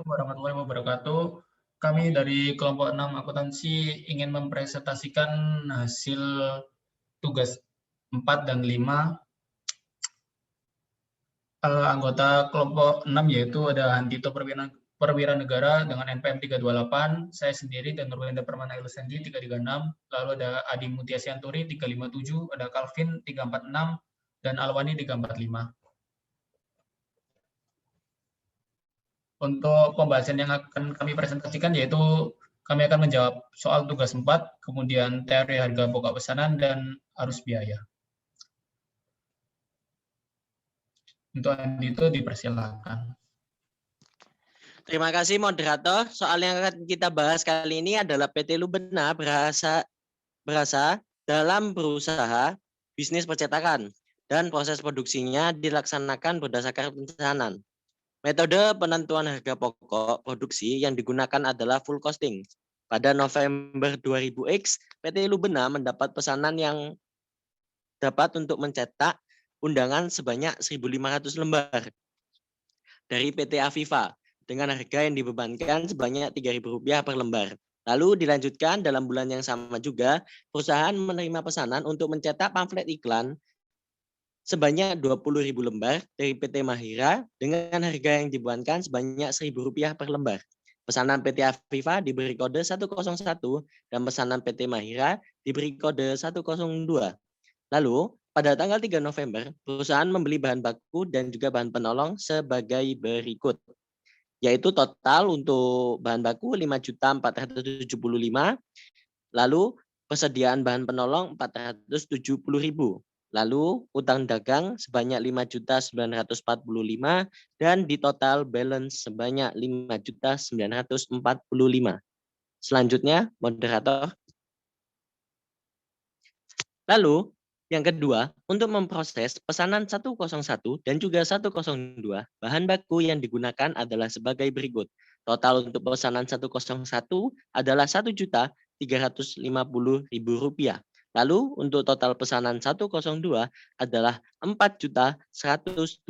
warahmatullahi wabarakatuh. Kami dari kelompok 6 akuntansi ingin mempresentasikan hasil tugas 4 dan 5 anggota kelompok 6, yaitu ada Handito Perwira Negara dengan NPM 328, saya sendiri dan Nurwenda Permana Ilusendi 336, lalu ada Adi Mutia Sianturi 357, ada Calvin 346, dan Alwani 345. Untuk pembahasan yang akan kami presentasikan yaitu kami akan menjawab soal tugas 4, kemudian teori harga pokok pesanan, dan arus biaya. Untuk itu dipersilakan. Terima kasih moderator. Soal yang akan kita bahas kali ini adalah PT Lubena berasa dalam berusaha bisnis percetakan dan proses produksinya dilaksanakan berdasarkan pesanan. Metode penentuan harga pokok produksi yang digunakan adalah full costing. Pada November 2000X, PT Lubena mendapat pesanan yang dapat untuk mencetak undangan sebanyak 1.500 lembar dari PT Aviva dengan harga yang dibebankan sebanyak Rp3.000 per lembar. Lalu dilanjutkan dalam bulan yang sama juga, perusahaan menerima pesanan untuk mencetak pamflet iklan sebanyak 20.000 lembar dari PT Mahira dengan harga yang dibebankan sebanyak Rp1.000 per lembar. Pesanan PT Aviva diberi kode 101 dan pesanan PT Mahira diberi kode 102. Lalu pada tanggal 3 November, perusahaan membeli bahan baku dan juga bahan penolong sebagai berikut. Yaitu total untuk bahan baku 5.475, lalu persediaan bahan penolong 470.000. Lalu utang dagang sebanyak 5.945 dan di total balance sebanyak 5.945. Selanjutnya, moderator. Lalu yang kedua, untuk memproses pesanan 101 dan juga 102, bahan baku yang digunakan adalah sebagai berikut. Total untuk pesanan 101 adalah Rp1.350.000. Lalu untuk total pesanan 102 adalah Rp4.125.000.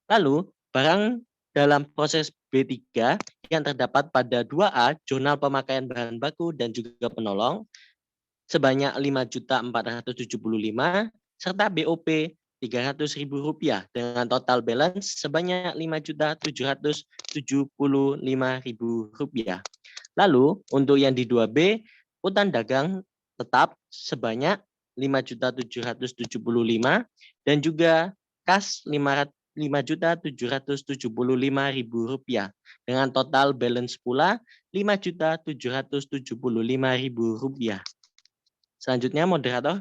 Lalu barang dalam proses B3 yang terdapat pada 2A, jurnal pemakaian bahan baku dan juga penolong, sebanyak Rp5.475 serta BOP Rp300.000 dengan total balance sebanyak Rp5.775.000. Lalu untuk yang di 2B, utang dagang tetap sebanyak Rp5.775 dan juga kas Rp5.775.000 dengan total balance pula Rp5.775.000. Selanjutnya, moderator.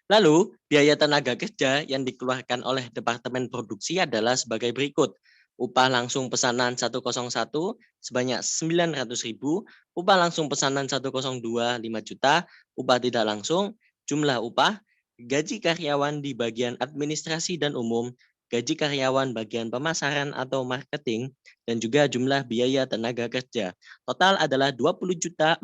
Lalu, biaya tenaga kerja yang dikeluarkan oleh Departemen Produksi adalah sebagai berikut. Upah langsung pesanan 101 sebanyak 900.000, upah langsung pesanan 102 5 juta, upah tidak langsung, jumlah upah, gaji karyawan di bagian administrasi dan umum, gaji karyawan bagian pemasaran atau marketing, dan juga jumlah biaya tenaga kerja. Total adalah Rp20.400.000.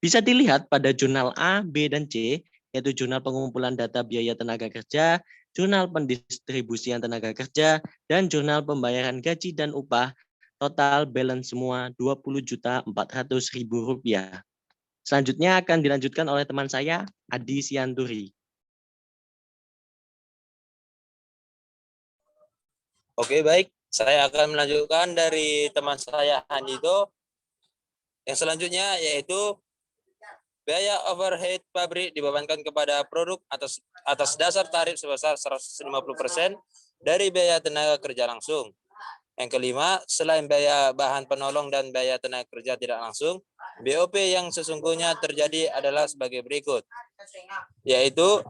Bisa dilihat pada jurnal A, B, dan C, yaitu jurnal pengumpulan data biaya tenaga kerja, jurnal pendistribusian tenaga kerja, dan jurnal pembayaran gaji dan upah. Total balance semua Rp20.400.000. Selanjutnya akan dilanjutkan oleh teman saya, Adi Sianturi. Oke, baik. Saya akan melanjutkan dari teman saya Handito. Yang selanjutnya yaitu biaya overhead pabrik dibebankan kepada produk atas dasar tarif sebesar 150% dari biaya tenaga kerja langsung. Yang kelima, selain biaya bahan penolong dan biaya tenaga kerja tidak langsung, BOP yang sesungguhnya terjadi adalah sebagai berikut, yaitu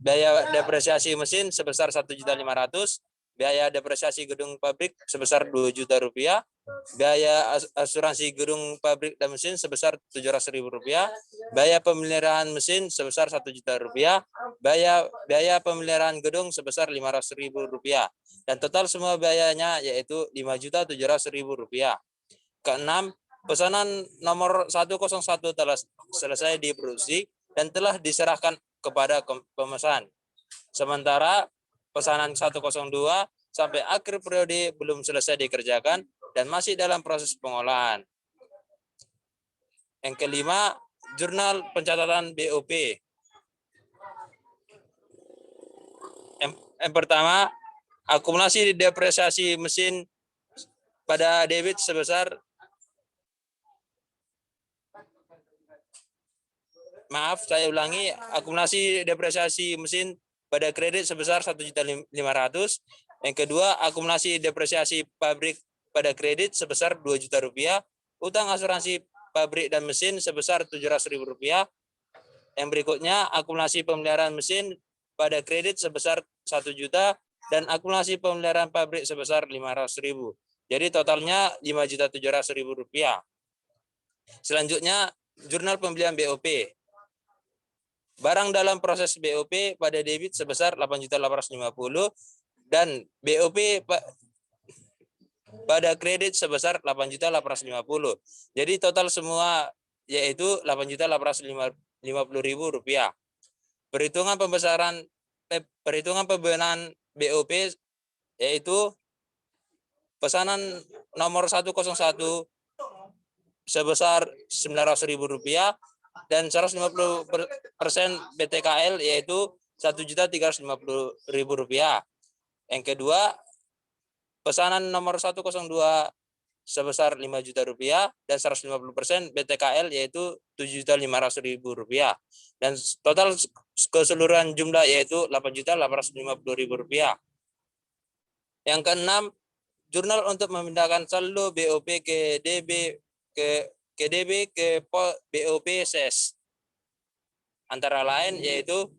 biaya depresiasi mesin sebesar Rp1.500.000, biaya depresiasi gedung pabrik sebesar Rp2.000.000, biaya asuransi gedung pabrik dan mesin sebesar Rp700.000, biaya pemeliharaan mesin sebesar Rp1.000.000, biaya pemeliharaan gedung sebesar Rp500.000, dan total semua biayanya yaitu Rp5.700.000. Keenam, pesanan nomor 101 telah selesai diproduksi dan telah diserahkan kepada pemesan. Sementara pesanan 102 sampai akhir periode belum selesai dikerjakan dan masih dalam proses pengolahan. Yang kelima, jurnal pencatatan BOP. Yang pertama, akumulasi depresiasi mesin pada debit sebesar akumulasi depresiasi mesin pada kredit sebesar 1.500.000. Yang kedua, akumulasi depresiasi pabrik pada kredit sebesar 2 juta rupiah, utang asuransi pabrik dan mesin sebesar 700.000 rupiah. Yang berikutnya, akumulasi pemeliharaan mesin pada kredit sebesar 1 juta dan akumulasi pemeliharaan pabrik sebesar 500.000. Jadi totalnya 5.700.000 rupiah. Selanjutnya, jurnal pembelian BOP. Barang dalam proses BOP pada debit sebesar 8.850 dan BOP pada kredit sebesar 8.850. Jadi total semua yaitu 8.850.000 rupiah. Perhitungan pembenahan BOP yaitu pesanan nomor 101 sebesar 900.000 rupiah dan 150% BTKL yaitu 1.350.000 rupiah. Yang kedua, pesanan nomor 102 sebesar 5 juta rupiah dan 150% BTKL yaitu 7.500.000 rupiah. Dan total keseluruhan jumlah yaitu 8.850.000 rupiah. Yang keenam, jurnal untuk memindahkan saldo BOP ke DB ke BOP SES. Antara lain yaitu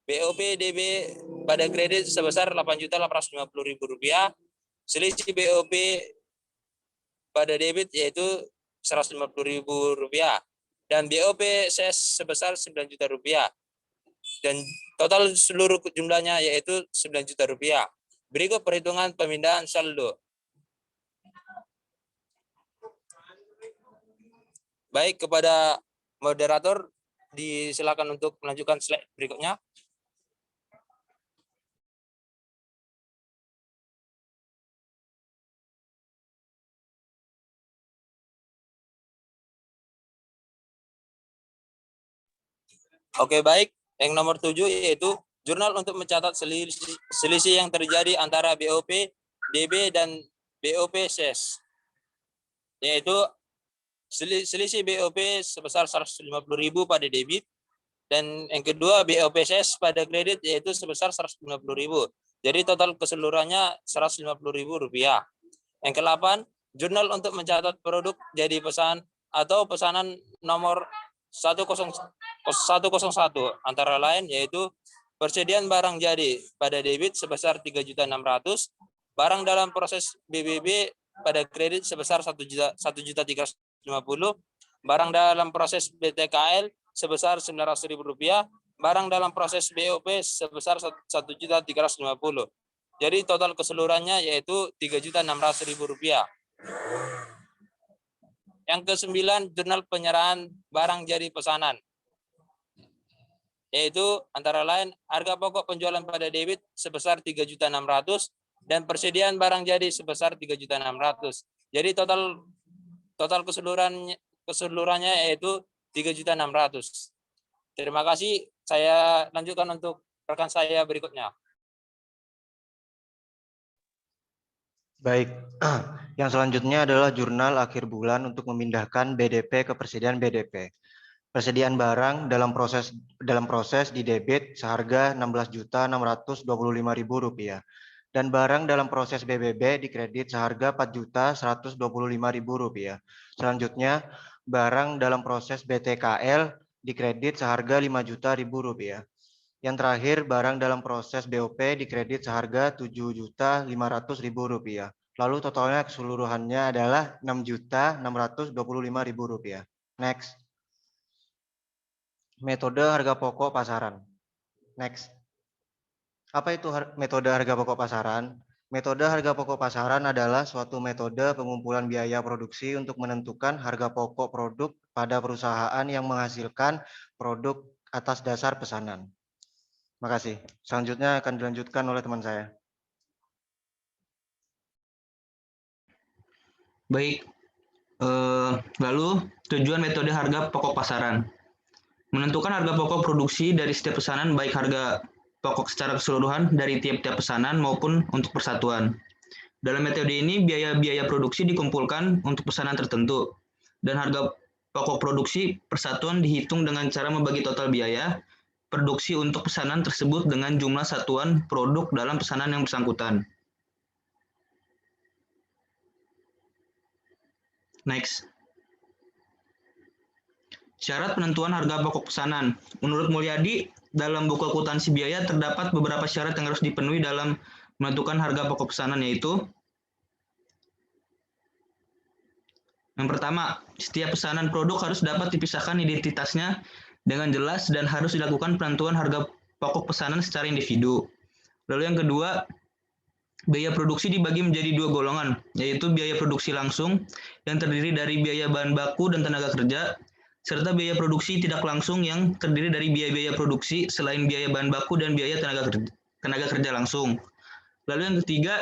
BOP DB pada kredit sebesar 8.850.000 rupiah, selisih BOP pada debit yaitu 150.000 rupiah dan BOP SES sebesar 9 juta rupiah. Dan total seluruh jumlahnya yaitu 9 juta rupiah. Berikut perhitungan pemindahan saldo. Baik, kepada moderator disilakan untuk melanjutkan slide berikutnya. Oke, baik. Yang nomor 7 yaitu jurnal untuk mencatat selisih yang terjadi antara BOP DB dan BOP SES. Yaitu selisih BOP sebesar 150.000 pada debit dan yang kedua BOP SES pada kredit yaitu sebesar 150.000. Jadi total keseluruhannya 150.000 rupiah. Yang ke-8, jurnal untuk mencatat produk jadi pesan atau pesanan nomor 101 antara lain yaitu persediaan barang jadi pada debit sebesar 3.600.000, barang dalam proses BBB pada kredit sebesar 1.350.000, barang dalam proses BTKL sebesar 900.000 rupiah, barang dalam proses BOP sebesar 1.350.000. Jadi total keseluruhannya yaitu 3.600.000 rupiah. Yang ke-9, jurnal penyerahan barang jadi pesanan. Yaitu antara lain harga pokok penjualan pada debit sebesar 3.600.000 dan persediaan barang jadi sebesar 3.600.000. Jadi total keseluruhannya yaitu 3.600.000. Terima kasih. Saya lanjutkan untuk rekan saya berikutnya. Baik, yang selanjutnya adalah jurnal akhir bulan untuk memindahkan BDP ke persediaan BDP. Persediaan barang dalam proses di debit seharga Rp16.625.000 dan barang dalam proses BBB di kredit seharga Rp4.125.000. Selanjutnya, barang dalam proses BTKL di kredit seharga Rp5.000.000. Yang terakhir, barang dalam proses BOP di kredit seharga Rp7.500.000. Lalu totalnya keseluruhannya adalah Rp6.625.000. Next. Metode harga pokok pasaran. Next. Apa itu metode harga pokok pasaran? Metode harga pokok pasaran adalah suatu metode pengumpulan biaya produksi untuk menentukan harga pokok produk pada perusahaan yang menghasilkan produk atas dasar pesanan. Makasih. Selanjutnya akan dilanjutkan oleh teman saya. Baik, lalu tujuan metode harga pokok pasaran. Menentukan harga pokok produksi dari setiap pesanan, baik harga pokok secara keseluruhan dari tiap-tiap pesanan maupun untuk persatuan. Dalam metode ini, biaya-biaya produksi dikumpulkan untuk pesanan tertentu, dan harga pokok produksi persatuan dihitung dengan cara membagi total biaya produksi untuk pesanan tersebut dengan jumlah satuan produk dalam pesanan yang bersangkutan. Next. Syarat penentuan harga pokok pesanan. Menurut Mulyadi, dalam buku akuntansi biaya terdapat beberapa syarat yang harus dipenuhi dalam menentukan harga pokok pesanan, yaitu yang pertama, setiap pesanan produk harus dapat dipisahkan identitasnya dengan jelas dan harus dilakukan penentuan harga pokok pesanan secara individu. Lalu yang kedua, biaya produksi dibagi menjadi dua golongan, yaitu biaya produksi langsung yang terdiri dari biaya bahan baku dan tenaga kerja, serta biaya produksi tidak langsung yang terdiri dari biaya-biaya produksi selain biaya bahan baku dan biaya tenaga kerja langsung. Lalu yang ketiga,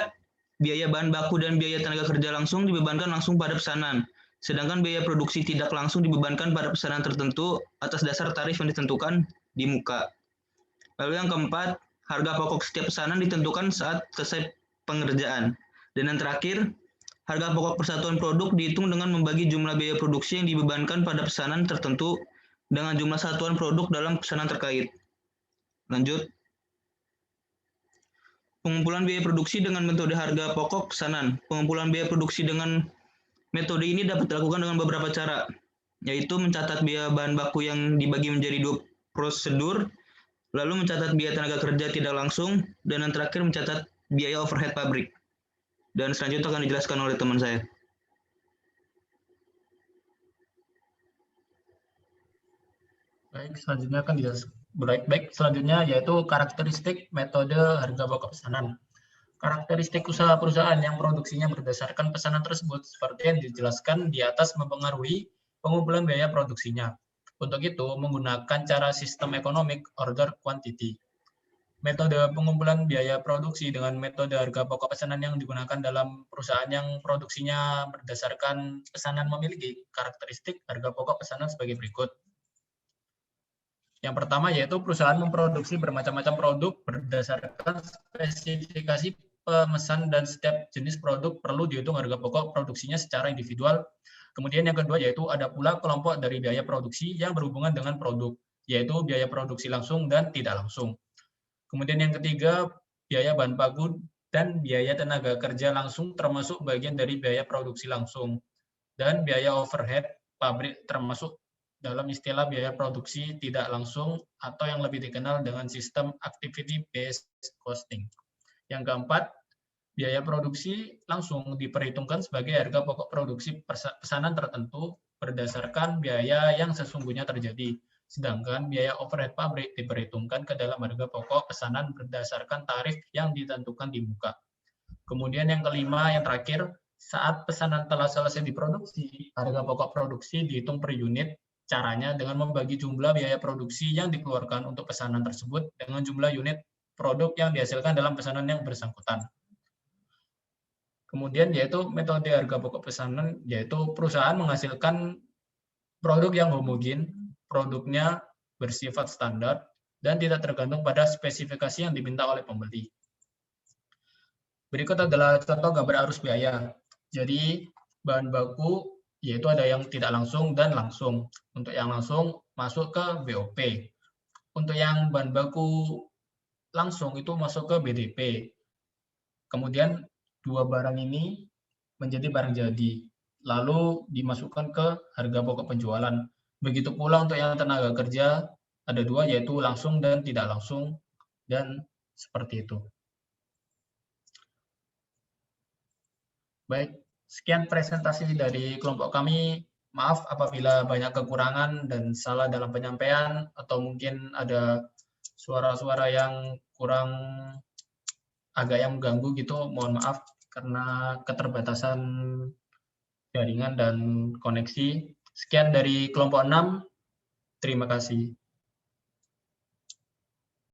biaya bahan baku dan biaya tenaga kerja langsung dibebankan langsung pada pesanan, sedangkan biaya produksi tidak langsung dibebankan pada pesanan tertentu atas dasar tarif yang ditentukan di muka. Lalu yang keempat, harga pokok setiap pesanan ditentukan saat selesai pengerjaan. Dan yang terakhir, harga pokok persatuan produk dihitung dengan membagi jumlah biaya produksi yang dibebankan pada pesanan tertentu dengan jumlah satuan produk dalam pesanan terkait. Lanjut. Pengumpulan biaya produksi dengan metode harga pokok pesanan. Pengumpulan biaya produksi dengan metode ini dapat dilakukan dengan beberapa cara, yaitu mencatat biaya bahan baku yang dibagi menjadi dua prosedur, lalu mencatat biaya tenaga kerja tidak langsung, dan yang terakhir mencatat biaya overhead pabrik. Dan selanjutnya akan dijelaskan oleh teman saya. Baik, selanjutnya akan dijelaskan. Baik, selanjutnya yaitu karakteristik metode harga pokok pesanan. Karakteristik usaha perusahaan yang produksinya berdasarkan pesanan tersebut seperti yang dijelaskan di atas mempengaruhi pengumpulan biaya produksinya. Untuk itu, menggunakan cara sistem ekonomik order quantity. Metode pengumpulan biaya produksi dengan metode harga pokok pesanan yang digunakan dalam perusahaan yang produksinya berdasarkan pesanan memiliki karakteristik harga pokok pesanan sebagai berikut. Yang pertama yaitu perusahaan memproduksi bermacam-macam produk berdasarkan spesifikasi pemesan dan setiap jenis produk perlu dihitung harga pokok produksinya secara individual. Kemudian yang kedua yaitu ada pula kelompok dari biaya produksi yang berhubungan dengan produk, yaitu biaya produksi langsung dan tidak langsung. Kemudian yang ketiga, biaya bahan baku dan biaya tenaga kerja langsung termasuk bagian dari biaya produksi langsung. Dan biaya overhead pabrik termasuk dalam istilah biaya produksi tidak langsung atau yang lebih dikenal dengan sistem activity-based costing. Yang keempat, biaya produksi langsung diperhitungkan sebagai harga pokok produksi pesanan tertentu berdasarkan biaya yang sesungguhnya terjadi. Sedangkan biaya overhead pabrik diperhitungkan ke dalam harga pokok pesanan berdasarkan tarif yang ditentukan di muka. Kemudian yang kelima, yang terakhir, saat pesanan telah selesai diproduksi, harga pokok produksi dihitung per unit. Caranya dengan membagi jumlah biaya produksi yang dikeluarkan untuk pesanan tersebut dengan jumlah unit produk yang dihasilkan dalam pesanan yang bersangkutan. Kemudian yaitu metode harga pokok pesanan, yaitu perusahaan menghasilkan produk yang homogen, produknya bersifat standar, dan tidak tergantung pada spesifikasi yang diminta oleh pembeli. Berikut adalah contoh gambar arus biaya. Jadi, bahan baku yaitu ada yang tidak langsung dan langsung. Untuk yang langsung masuk ke BOP. Untuk yang bahan baku langsung itu masuk ke BDP. Kemudian dua barang ini menjadi barang jadi. Lalu dimasukkan ke harga pokok penjualan. Begitu pula untuk yang tenaga kerja, ada dua yaitu langsung dan tidak langsung, dan seperti itu. Baik, sekian presentasi dari kelompok kami. Maaf apabila banyak kekurangan dan salah dalam penyampaian, atau mungkin ada suara-suara yang kurang agak yang mengganggu gitu, mohon maaf karena keterbatasan jaringan dan koneksi. Sekian dari kelompok 6. Terima kasih.